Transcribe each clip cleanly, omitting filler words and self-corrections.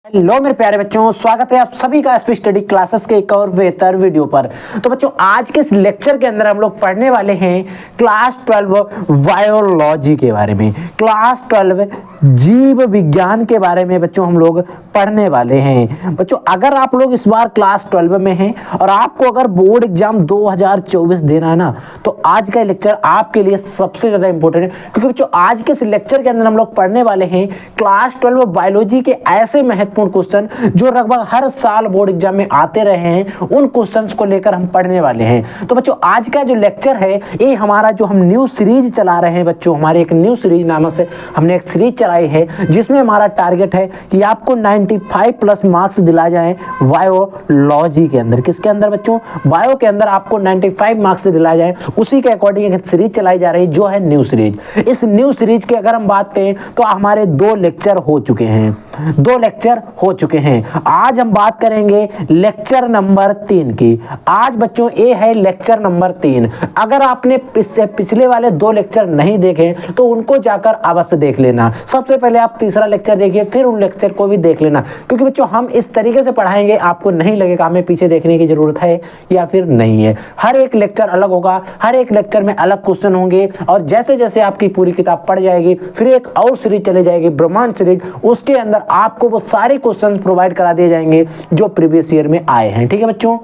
Hello मेरे प्यारे बच्चों, स्वागत है आप सभी का एसपी स्टडी क्लासेस के एक और बेहतर वीडियो पर। तो बच्चों, आज के इस लेक्चर के अंदर हम लोग पढ़ने वाले हैं क्लास 12 बायोलॉजी के बारे में। क्लास 12 जीव विज्ञान के बारे में बच्चों हम लोग पढ़ने वाले हैं। बच्चों, अगर आप लोग इस बार क्लास 12 में हैं और आपको अगर बोर्ड एग्जाम 2024 देना है ना, तो आज का लेक्चर आपके लिए सबसे ज्यादा इंपॉर्टेंट है, क्योंकि बच्चों आज के इस लेक्चर के अंदर हम लोग पढ़ने वाले हैं क्लास 12 बायोलॉजी के ऐसे महत्वपूर्ण क्वेश्चन जो लगभग हर साल बोर्ड एग्जाम में आते रहे हैं। उन क्वेश्चंस को लेकर हम पढ़ने वाले हैं। तो बच्चों, आज का जो लेक्चर है ये हमारा जो हम न्यू सीरीज चला रहे हैं बच्चों, हमारे एक न्यू सीरीज नाम से हमने एक सीरीज चलाई है जिसमें हमारा टारगेट है कि आपको 95 प्लस मार्क्स दिला जाए बायोलॉजी के अंदर। किसके अंदर बच्चों? बायो के अंदर आपको 95 मार्क्स दिला जाए, उसी के अकॉर्डिंग एक सीरीज चलाई जा रही है जो है न्यू सीरीज। इस न्यू सीरीज की अगर हम बात करें तो हमारे 2 लेक्चर हो चुके हैं, 2 लेक्चर हो चुके हैं। आज हम बात करेंगे लेक्चर नंबर 3 की। आज बच्चों ये है लेक्चर नंबर 3। अगर आपने पिछले वाले 2 लेक्चर नहीं देखे तो उनको जाकर अवश्य देख लेना। सबसे पहले आप तीसरा लेक्चर देखिए, फिर उन लेक्चर को भी देख लेना, क्योंकि बच्चों हम इस तरीके से पढ़ाएंगे आपको नहीं लगेगा हमें पीछे देखने की जरूरत है या फिर नहीं है। हर एक लेक्चर अलग होगा, हर एक लेक्चर में अलग क्वेश्चन होंगे, और जैसे जैसे आपकी पूरी किताब पढ़ जाएगी फिर एक और सीरीज चली जाएगी ब्रह्मांड सीरीज, उसके अंदर आपको वो सारे क्वेश्चन प्रोवाइड करा दिए जाएंगे जो प्रीवियस ईयर में आए हैं। ठीक है बच्चों?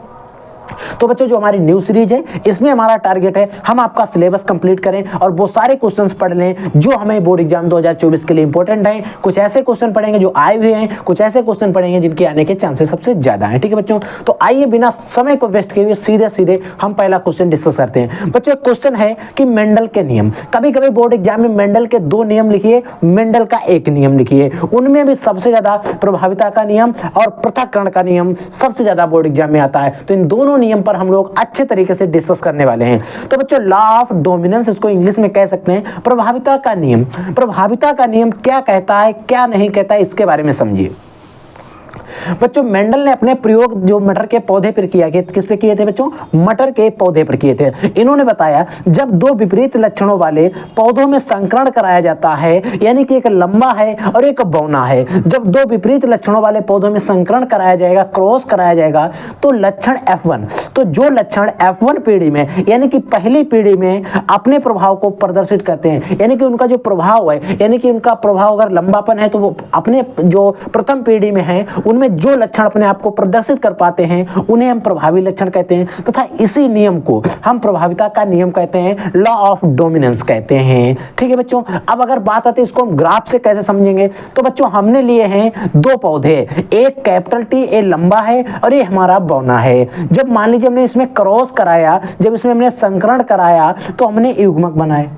तो बच्चों, जो हमारी न्यू सीरीज है इसमें हमारा टारगेट है हम आपका सिलेबस कंप्लीट करें और वो सारे क्वेश्चंस पढ़ लें जो हमें बोर्ड एग्जाम 2024 के लिए इंपॉर्टेंट हैं। कुछ ऐसे क्वेश्चन पढ़ेंगे जो आए हुए हैं, कुछ ऐसे क्वेश्चन पढ़ेंगे जिनके आने के चांसेस सबसे ज्यादा हैं। ठीक है बच्चों? तो आइए बिना समय को वेस्ट किए हुए सीधे सीधे हम पहला क्वेश्चन डिस्कस करते हैं। बच्चों, एक क्वेश्चन है कि मेंडल के नियम। कभी कभी बोर्ड एग्जाम में मेंडल के 2 नियम लिखिए, मेंडल का 1 नियम लिखिए। उनमें भी सबसे ज्यादा प्रभाविता का नियम और पृथक्करण का नियम सबसे ज्यादा बोर्ड एग्जाम में आता है। तो इन दोनों नियम पर हम लोग अच्छे तरीके से डिस्कस करने वाले हैं। तो बच्चों, लॉ ऑफ डोमिनेंस इसको इंग्लिश में कह सकते हैं, प्रभाविता का नियम। प्रभाविता का नियम क्या कहता है, क्या नहीं कहता है, इसके बारे में समझिए। बच्चों, मेंडल ने अपने प्रयोग जो मटर के पौधे पर किया, किस पे किए थे बच्चों? मटर के पौधे पर किए थे। इन्होंने बताया जब 2 विपरीत लक्षणों वाले पौधों में संकरण कराया जाता है, यानी कि एक लंबा है और एक बौना है, जब 2 विपरीत लक्षणों वाले पौधों में संकरण कराया जाएगा, क्रॉस कराया जाएगा, तो लक्षण F1, तो जो लक्षण F1 पीढ़ी में यानी कि पहली पीढ़ी में अपने प्रभाव को प्रदर्शित करते हैं, यानी कि उनका जो प्रभाव है, यानी कि उनका प्रभाव अगर लंबापन है तो वो अपने जो प्रथम पीढ़ी में है उनमें जो लक्षण अपने आप को प्रदर्शित कर पाते हैं उन्हें हम प्रभावी लक्षण कहते हैं, तथा इसी नियम को हम प्रभाविता का नियम कहते हैं, लॉ ऑफ डोमिनेंस कहते हैं। ठीक है बच्चों? अब अगर बात आती है इसको हम ग्राफ से कैसे समझेंगे, तो बच्चों हमने लिए हैं 2 पौधे, एक कैपिटल T ए लंबा है और ये हमारा बौना है। जब मान लीजिए हमने इसमें क्रॉस कराया, जब इसमें हमने संकरण कराया तो हमने युग्मक बनाए,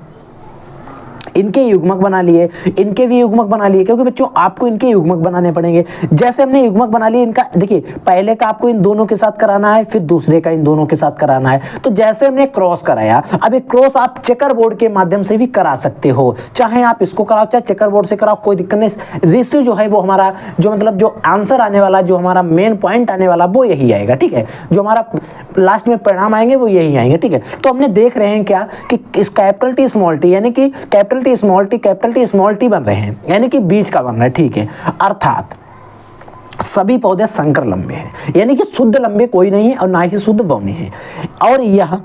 इनके युग्मक बना लिए, इनके भी युग्मक बना लिए, क्योंकि बच्चों आपको इनके युग्मक बनाने पड़ेंगे। जैसे हमने युग्मक बना लिए इनका, देखिए पहले का आपको इन दोनों के साथ कराना है, फिर दूसरे का इन दोनों के साथ कराना है। तो जैसे हमने क्रॉस कराया, अब एक क्रॉस आप चेकर बोर्ड के माध्यम से भी करा सकते हो, चाहे आप इसको कराओ चाहे चेकर बोर्ड से कराओ, कोई दिक्कत नहीं। रेशियो जो है वो हमारा जो मतलब जो आंसर आने वाला, जो हमारा मेन पॉइंट आने वाला वो यही आएगा। ठीक है? जो हमारा लास्ट में परिणाम आएंगे वो यही आएंगे। ठीक है? तो हमने देख रहे हैं क्या कि इस कैपिटल T स्मॉल टी यानी कि कैपिटल T स्मॉल टी बन रहे हैं, यानी कि बीच का बन रहा है। ठीक है? अर्थात सभी पौधे संकर लंबे हैं, यानी कि शुद्ध लंबे कोई नहीं है और ना ही शुद्ध बौने हैं। और यहाँ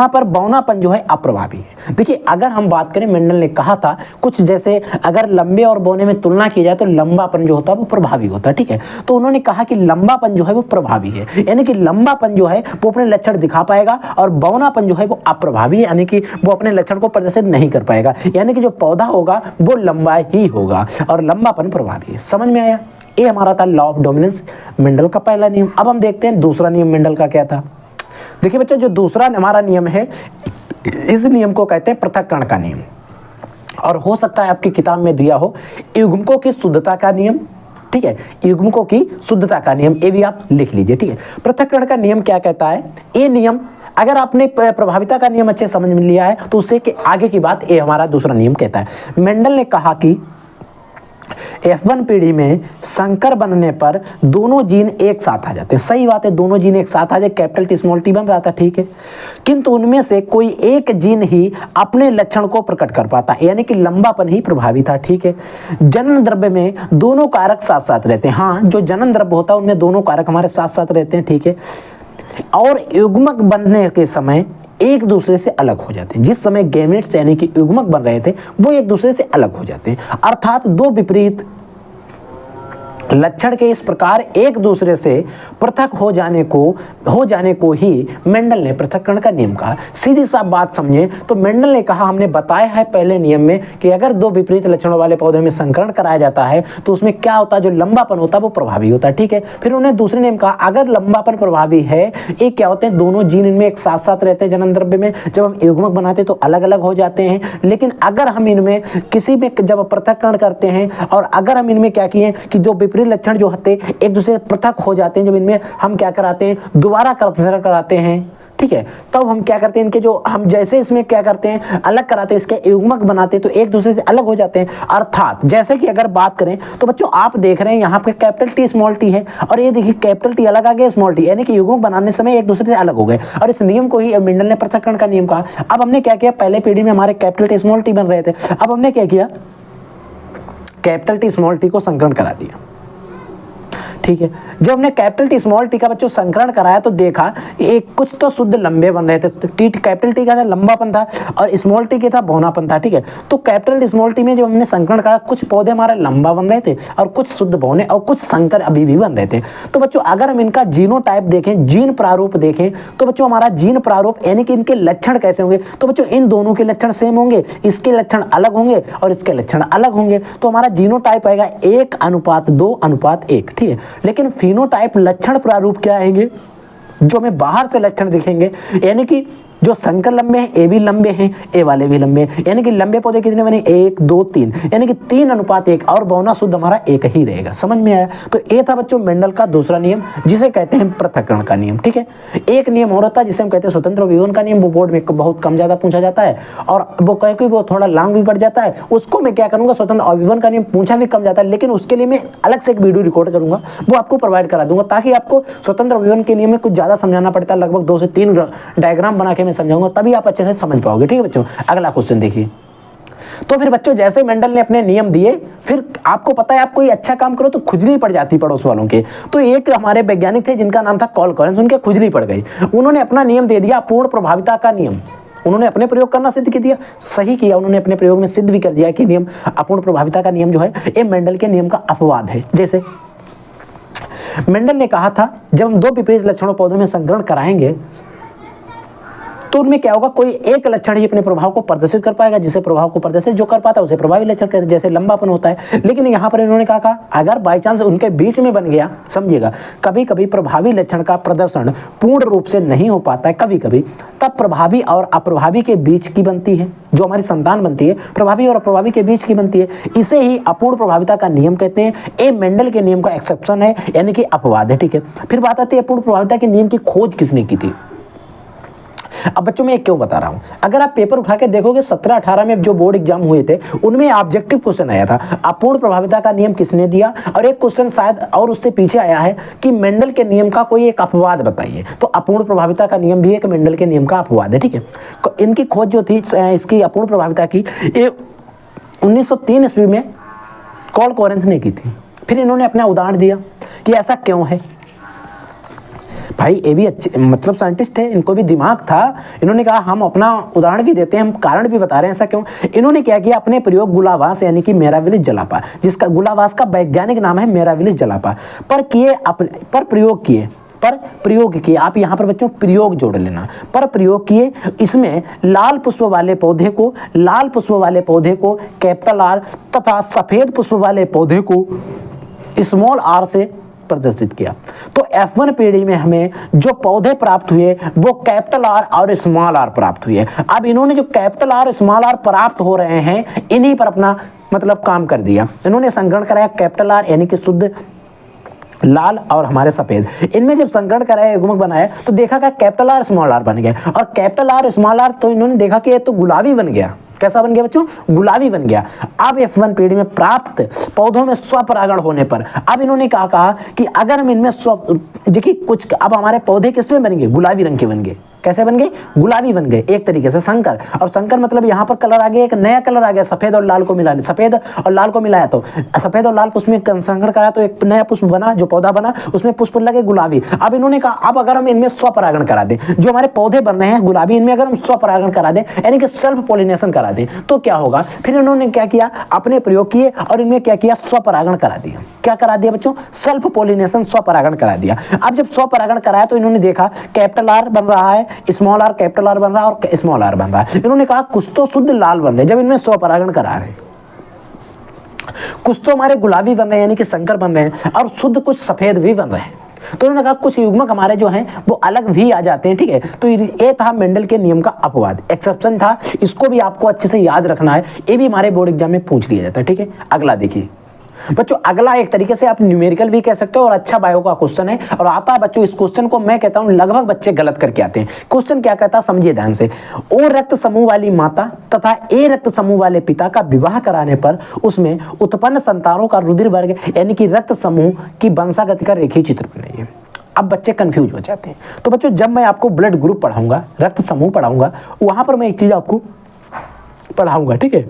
पर बौनापन जो है अप्रभावी है। देखिए, अगर हम बात करें, मेंडल ने कहा था कुछ जैसे अगर लंबे और बौने में तुलना की जाए तो लंबापन जो होता है वो प्रभावी होता है। ठीक है? तो उन्होंने कहा कि लंबापन जो है वो प्रभावी है, यानी कि लंबापन जो है वो अपने लक्षण दिखा पाएगा और बौनापन जो है वो अप्रभावी है, यानी कि वो अपने लक्षण को प्रदर्शित नहीं कर पाएगा, यानी कि जो पौधा होगा वो लंबा ही होगा और लंबापन प्रभावी है। समझ में आया? ये हमारा था लॉ ऑफ डोमिनेंस, मेंडल का पहला नियम। अब हम देखते हैं दूसरा नियम मेंडल का क्या था। देखिए बच्चों, जो दूसरा हमारा नियम है, इस नियम को कहते हैं पृथक्करण का नियम, और हो सकता है आपकी किताब में दिया हो युग्मकों की शुद्धता का नियम। ठीक है? युग्मकों की शुद्धता का नियम, ये भी आप लिख लीजिए। ठीक है? पृथक्करण का नियम क्या कहता है? ये नियम अगर आपने प्रभाविता का नियम अच्छे समझ में लिया है तो उससे के आगे की बात ये हमारा दूसरा नियम कहता है। मेंडल ने कहा कि F1 पीढ़ी में संकर बनने पर दोनों जीन एक साथ आ जाते हैं। सही बात है, दोनों जीन एक साथ आ जाए, कैपिटल टी स्मॉल टी बन रहा था, ठीक है। किंतु उनमें से कोई एक जीन ही अपने लक्षण को प्रकट कर पाता, यानी कि लंबापन ही प्रभावी था, ठीक है। जनन द्रव्य में दोनों कारक साथ साथ रहते हैं। हाँ, जो जनन द्रव्य होता है उनमें दोनों कारक हमारे साथ साथ रहते हैं, ठीक है। और युग्मक बनने के समय एक दूसरे से अलग हो जाते हैं। जिस समय गैमेट्स यानी कि युग्मक बन रहे थे वो एक दूसरे से अलग हो जाते हैं, अर्थात दो विपरीत लक्षण के इस प्रकार एक दूसरे से पृथक हो जाने को ही मेंडल ने पृथक्करण का नियम कहा। सीधी सा बात समझें तो मेंडल ने कहा, हमने बताया है पहले नियम में कि अगर दो विपरीत लक्षणों वाले पौधे में संकरण कराया जाता है तो उसमें क्या होता है, जो लंबापन होता है वो प्रभावी होता है, ठीक है। फिर उन्होंने दूसरे नियम कहा, अगर लंबापन प्रभावी है, एक क्या होते हैं, दोनों जीन इनमें एक साथ साथ रहते हैं जनन द्रव्य में, जब हम युग्मक बनाते तो अलग अलग हो जाते हैं। लेकिन अगर हम इनमें किसी में जब पृथक्करण करते हैं और अगर हम इनमें क्या किए कि जो विपरीत लक्षण जो होते एक दूसरे पृथक हो जाते हैं, जब इनमें हम क्या कराते हैं, दोबारा कराते हैं, ठीक है, तब हम क्या करते हैं, इनके जो हम जैसे इसमें क्या करते हैं, अलग कराते हैं, इसके युग्मक बनाते हैं तो एक दूसरे से अलग हो जाते हैं। अर्थात जैसे कि अगर बात करें तो बच्चों आप देख रहे हैं यहाँ पे कैपिटल टी स्मॉल टी है और ये देखिए कैपिटल टी अलग आ गया, स्मॉल टी, यानी कि युग्मक बनाने समय एक दूसरे से अलग हो गए और इस नियम को ही मेंडल ने पृथक्करण का नियम कहा। अब हमने क्या किया, पहले पीढ़ी में हमारे कैपिटल टी स्मॉल टी बन रहे थे, अब हमने क्या किया, कैपिटल टी स्मॉल टी को संकरण करा दिया, ठीक है। जब हमने कैपिटल टी स्मॉल टी का बच्चों संकरण कराया तो देखा एक कुछ तो शुद्ध लंबे बन रहे थे, टी कैपिटल टी का था लंबापन था और स्मॉल टी के था बौनापन था, ठीक है। तो कैपिटल टी स्मॉल टी में जब हमने संकरण कराया कुछ पौधे हमारे लंबा बन रहे थे और कुछ शुद्ध बौने और कुछ संकर अभी भी बन रहे थे। तो बच्चों अगर हम इनका जीनोटाइप देखें, जीन प्रारूप देखें तो बच्चों हमारा जीन प्रारूप यानी कि इनके लक्षण कैसे होंगे, तो बच्चों इन दोनों के लक्षण सेम होंगे, इसके लक्षण अलग होंगे और इसके लक्षण अलग होंगे, तो हमारा जीनोटाइप आएगा 1:2:1, ठीक है। लेकिन फिनोटाइप लक्षण प्रारूप क्या आएंगे, जो हमें बाहर से लक्षण दिखेंगे, यानी कि जो संकर लंबे हैं ए भी लंबे हैं, ए वाले भी लंबे हैं, यानी कि लंबे पौधे कितने बने, 1, 2, 3, यानी कि 3:1 और बौना शुद्ध हमारा एक ही रहेगा। समझ में आया। तो ये था बच्चों मेंडल का दूसरा नियम जिसे कहते हैं पृथक्करण का नियम, ठीक है। एक नियम और होता है जिसे हम कहते हैं स्वतंत्र विवरण का नियम, वो बोर्ड में बहुत कम ज्यादा पूछा जाता है और वो कहीं कोई वो थोड़ा लॉन्ग भी पड़ जाता है, उसको मैं क्या करूंगा, स्वतंत्र अविवरण का नियम पूछा भी कम जाता है, लेकिन उसके लिए मैं अलग से एक वीडियो रिकॉर्ड करूंगा, वो आपको प्रोवाइड करा दूंगा ताकि आपको स्वतंत्र विवरण के नियम में कुछ ज्यादा समझाना पड़ता है, लगभग 2 से 3 डायग्राम बना के मैं समझाऊंगा, तभी आप अच्छे से समझ पाओगे, ठीक है बच्चों। अगला क्वेश्चन देखिए। तो फिर बच्चों जैसे मेंडल ने अपने नियम दिए, फिर आपको पता है आप कोई अच्छा काम करो तो खुजली पड़ जाती पड़ोस वालों के। तो एक हमारे वैज्ञानिक थे जिनका नाम था कॉलकॉरेंस, उनके खुजली पड़ गई, उन्होंने अपना नियम दे दिया अपूर्ण प्रभाविता का नियम। उन्होंने अपने प्रयोग करना सिद्ध कर दिया, सही किया, उन्होंने अपने प्रयोग में सिद्ध भी कर दिया कि नियम अपूर्ण प्रभाविता का नियम जो है ये मेंडल के नियम का अपवाद है। जैसे मेंडल ने कहा था जब हम दो विपरीत लक्षणों पौधों में संकरण कराएंगे तो उनमें क्या होगा, कोई एक लक्षण ही अपने प्रभाव को प्रदर्शित कर पाएगा, जिसे प्रभाव को प्रदर्शित जो कर पाता है उसे प्रभावी लक्षण कहते हैं, जैसे लंबापन होता है। लेकिन यहाँ पर इन्होंने कहा अगर बाई चांस उनके बीच में बन गया, समझिएगा कभी कभी प्रभावी लक्षण का प्रदर्शन पूर्ण रूप से नहीं हो पाता है, कभी कभी तब प्रभावी और अप्रभावी के बीच की बनती है, जो हमारी संतान बनती है प्रभावी और अप्रभावी के बीच की बनती है, इसे ही अपूर्ण प्रभाविता का नियम कहते हैं। ये मेंडल के नियम का एक्सेप्शन है, यानी कि अपवाद है, ठीक है। फिर बात आती है अपूर्ण प्रभाविता के नियम की खोज किसने की थी। अब बच्चों मैं क्यों बता रहा हूं, अगर आप पेपर उठा के देखोगे 17-18 में जो बोर्ड एग्जाम हुए थे उनमें ऑब्जेक्टिव क्वेश्चन आया था अपूर्ण प्रभाविता का नियम किसने दिया, और एक क्वेश्चन शायद और उससे पीछे आया है कि मेंडल के नियम का कोई एक अपवाद बताइए। तो अपूर्ण प्रभाविता का नियम भी एक मेंडल के नियम का अपवाद है, ठीक है। इनकी खोज जो थी इसकी अपूर्ण प्रभाविता की 1903 ईस्वी में कॉलकॉरेंस ने की थी। फिर इन्होंने अपना उदाहरण दिया कि ऐसा क्यों है। भाई ये भी अच्छे मतलब साइंटिस्ट थे, इनको भी दिमाग था, इन्होंने कहा हम अपना उदाहरण भी देते हैं, हम कारण भी बता रहे हैं ऐसा क्यों। इन्होंने क्या किया, अपने प्रयोग गुलावास यानी कि मेराविलिस जलापा, जिसका गुलावास का वैज्ञानिक नाम है मेराविलिस जलापा, पर प्रयोग किए आप यहाँ पर बच्चों प्रयोग जोड़ लेना, पर प्रयोग किए। इसमें लाल पुष्प वाले पौधे को कैपिटल आर तथा सफेद पुष्प वाले पौधे को स्मॉल आर से प्रदर्शित किया। तो F1 पीढ़ी में हमें जो पौधे प्राप्त हुए वो कैपिटल आर और स्मॉल आर प्राप्त हुए। अब इन्होंने जो कैपिटल आर स्मॉल आर प्राप्त हो रहे हैं इन्हीं पर अपना मतलब काम कर दिया। इन्होंने संकरण कराया कैपिटल आर यानी कि शुद्ध लाल और हमारे सफेद, इनमें जब संकरण कराया युग्मक बनाया तो देखा कि कैपिटल आर स्मॉल आर बन गया, और कैपिटल आर स्मॉल आर तो इन्होंने देखा कि ये तो गुलाबी बन गया, कैसा बन गया बच्चों? गुलाबी बन गया। अब F1 पीढ़ी में प्राप्त पौधों में स्वपरागण होने पर अब इन्होंने कहा कि अगर हम इनमें देखिए कुछ, अब हमारे पौधे किस में बनेंगे? गुलाबी रंग के बन गए। कैसे बन गए? गुलाबी बन गए एक तरीके से। संकर, और संकर मतलब यहाँ पर कलर आ गया, एक नया कलर आ गया, सफेद और लाल को मिलाने, सफेद और लाल को मिलाया तो सफेद और लाल पुष्प में संकर कराया तो एक नया पुष्प बना, जो पौधा बना उसमें पुष्प लगे गुलाबी। अब इन्होंने कहा अब अगर हम इनमें स्वपरागण करा दें, जो हमारे पौधे बन रहे हैं गुलाबी, इनमें अगर हम स्वपरागण करा दें यानी कि सेल्फ पॉलिनेशन करा दें तो क्या होगा? फिर इन्होंने क्या किया? अपने प्रयोग किए और इनमें क्या किया? स्वपरागण करा दिया। क्या करा दिया बच्चों? सेल्फ पॉलिनेशन, स्वपरागण करा दिया। अब जब स्वपरागण कराया तो इन्होंने देखा कैपिटल आर बन रहा है, स्मॉल आर, कैपिटल आर बन रहा है और स्मॉल आर बन रहा है। इन्होंने कहा कुछ तो शुद्ध लाल बन रहे जब इनमें स्वपरागण करा रहे हैं, कुछ तो हमारे गुलाबी बन रहे हैं यानी कि संकर बन रहे हैं, और शुद्ध कुछ सफेद भी बन रहे हैं। तो उन्होंने कहा कुछ युग्मक हमारे जो हैं वो अलग भी आ जाते हैं। ठीक है, तो ये था मेंडल के नियम का अपवाद, एक्सेप्शन था। इसको भी आपको अच्छे से याद रखना है, ये भी हमारे बोर्ड एग्जाम में पूछ लिया जाता है। ठीक है, अगला देखिए बच्चों, अगला एक तरीके से आप न्यूमेरिकल भी कह सकते हो और अच्छा बायो का क्वेश्चन है और आता है बच्चों। इस क्वेश्चन को मैं कहता हूं लगभग बच्चे गलत करके आते हैं। क्वेश्चन क्या कहता है समझिए ध्यान से। ओ रक्त समूह वाली माता तथा ए रक्त समूह वाले पिता का विवाह कराने पर उसमें उत्पन्न संतानों का रुधिर वर्ग यानी कि रक्त समूह की वंशागति का रेखीय चित्र बनाइए। अब बच्चे कंफ्यूज हो जाते हैं। तो बच्चों जब मैं आपको ब्लड ग्रुप पढ़ाऊंगा, रक्त समूह पढ़ाऊंगा, वहां पर मैं एक चीज आपको पढ़ाऊंगा। ठीक है,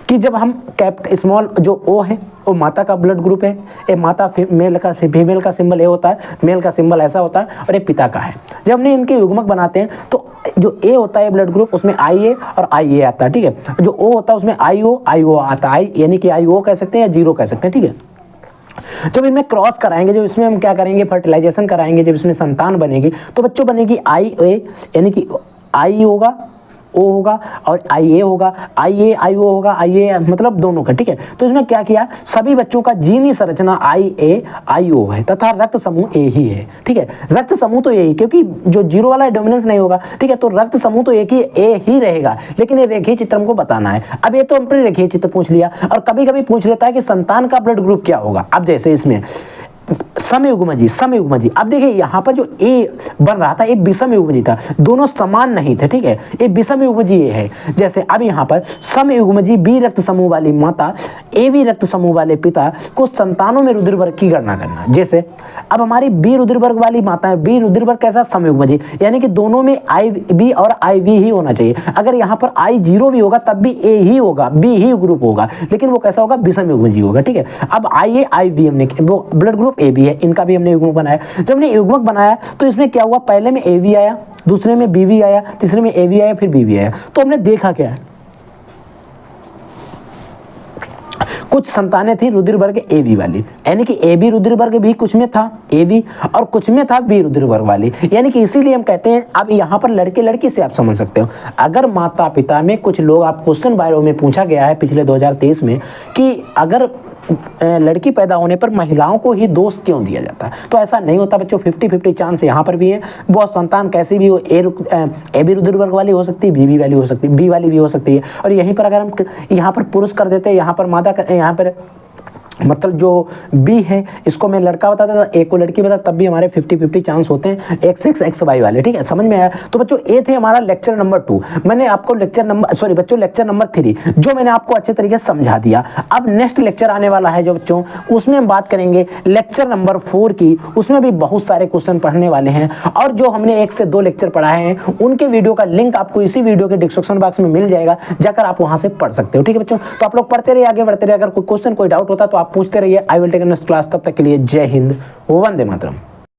कि जब हम स्मॉल जो ओ है वो माता का ब्लड ग्रुप है, ये माता मेल का फीमेल का सिंबल ए होता है, मेल का सिंबल ऐसा होता है और ये पिता का है। जब हमने इनके युग्मक बनाते हैं तो जो ए होता है ब्लड ग्रुप उसमें आई ए और आई ए आता है। ठीक है, जो ओ होता है उसमें आई ओ आता है, यानी कि आई ओ कह सकते हैं या जीरो कह सकते हैं। ठीक है, जब इनमें क्रॉस कराएंगे, जब इसमें हम क्या करेंगे फर्टिलाइजेशन कराएंगे, जब इसमें संतान बनेगी तो बच्चों बनेगी आई ए यानी कि आई होगा, ओ होगा और आई ए होगा, आई ए आई ओ होगा, आई ए मतलब दोनों का। ठीक है, तो इसमें क्या किया, सभी बच्चों का जीनी संरचना आई ए आई ओ है तथा रक्त समूह ए ही है। ठीक है, रक्त समूह तो यही, क्योंकि जो जीरो वाला डोमिनेंस नहीं होगा। ठीक है, तो रक्त समूह तो एक ही ए ही रहेगा, लेकिन ये रेखीय चित्र हमको बताना है। अब ये तो हमने रेखीय चित्र पूछ लिया और कभी कभी पूछ लेता है कि संतान का ब्लड ग्रुप क्या होगा। अब जैसे इसमें समयुग्मजी, अब देखिए यहाँ पर जो ए बन रहा था ये विषमयुग्मजी था, दोनों समान नहीं थे। ठीक है, ये विषमयुग्मजी ये है। जैसे अब यहाँ पर समयुग्मजी बी रक्त समूह वाली माता ए बी रक्त समूह वाले पिता को संतानों में रुधिर वर्ग की गणना करना। जैसे अब हमारी बी रुधिर वर्ग वाली माता है, बी रुधिर वर्ग कैसा? समयुग्मजी, यानी कि दोनों में आई बी और आई वी ही होना चाहिए। अगर यहाँ पर आई जीरो भी होगा तब भी ए ही होगा, बी ही ग्रुप होगा, लेकिन वो कैसा होगा? विषमयुग्मजी होगा। ठीक है, अब आई ए आई वी हमने वो ब्लड ग्रुप ए बी है, इनका भी हमने युग्मक बनाया। जब हमने युग्मक बनाया तो इसमें क्या हुआ? पहले में ए वी आया, दूसरे में बी वी आया, तीसरे में ए वी आया, फिर बी वी आया। तो हमने देखा क्या है, कुछ संतानें थी रुधिर वर्ग ए बी वाली, यानी कि ए बी रुधिर वर्ग भी कुछ में था ए बी और कुछ में था बी रुधिर वर्ग वाली, यानी कि इसीलिए हम कहते हैं। अब यहाँ पर लड़के लड़की से आप समझ सकते हो। अगर माता पिता में कुछ लोग, आप क्वेश्चन बायो में पूछा गया है पिछले 2023 में कि अगर लड़की पैदा होने पर महिलाओं को ही दोष क्यों दिया जाता है, तो ऐसा नहीं होता बच्चों। 50-50 चांस यहाँ पर भी है। बहुत संतान कैसी भी हो, ए बी रुधिर वर्ग वाली हो सकती है, बी बी वाली हो सकती है, बी वाली भी हो सकती है। और यहीं पर अगर हम यहाँ पर पुरुष कर देते हैं, यहाँ पर माता, यहाँ पर मतलब जो बी है इसको मैं लड़का बताता था, ए को लड़की बताता, तब भी हमारे 50-50 चांस होते हैं एक्स एक्स एक्स वाई वाले। ठीक है, समझ में आया। तो बच्चों ये थे हमारा लेक्चर नंबर 2। मैंने आपको लेक्चर नंबर 3 जो मैंने आपको अच्छे तरीके से समझा दिया। अब नेक्स्ट लेक्चर आने वाला है जो बच्चों, उसमें हम बात करेंगे लेक्चर नंबर 4 की। उसमें भी बहुत सारे क्वेश्चन पढ़ने वाले हैं और जो हमने 1 से 2 लेक्चर पढ़ाए हैं उनके वीडियो का लिंक आपको इसी वीडियो के डिस्क्रिप्शन बॉक्स में मिल जाएगा, जाकर आप वहां से पढ़ सकते हो। ठीक है बच्चों, तो आप लोग पढ़ते रहिए, आगे बढ़ते रहिए। अगर कोई क्वेश्चन कोई डाउट होता तो आप पूछते रहिए। I will take next class. तब तक के लिए जय हिंद, वंदे मातरम।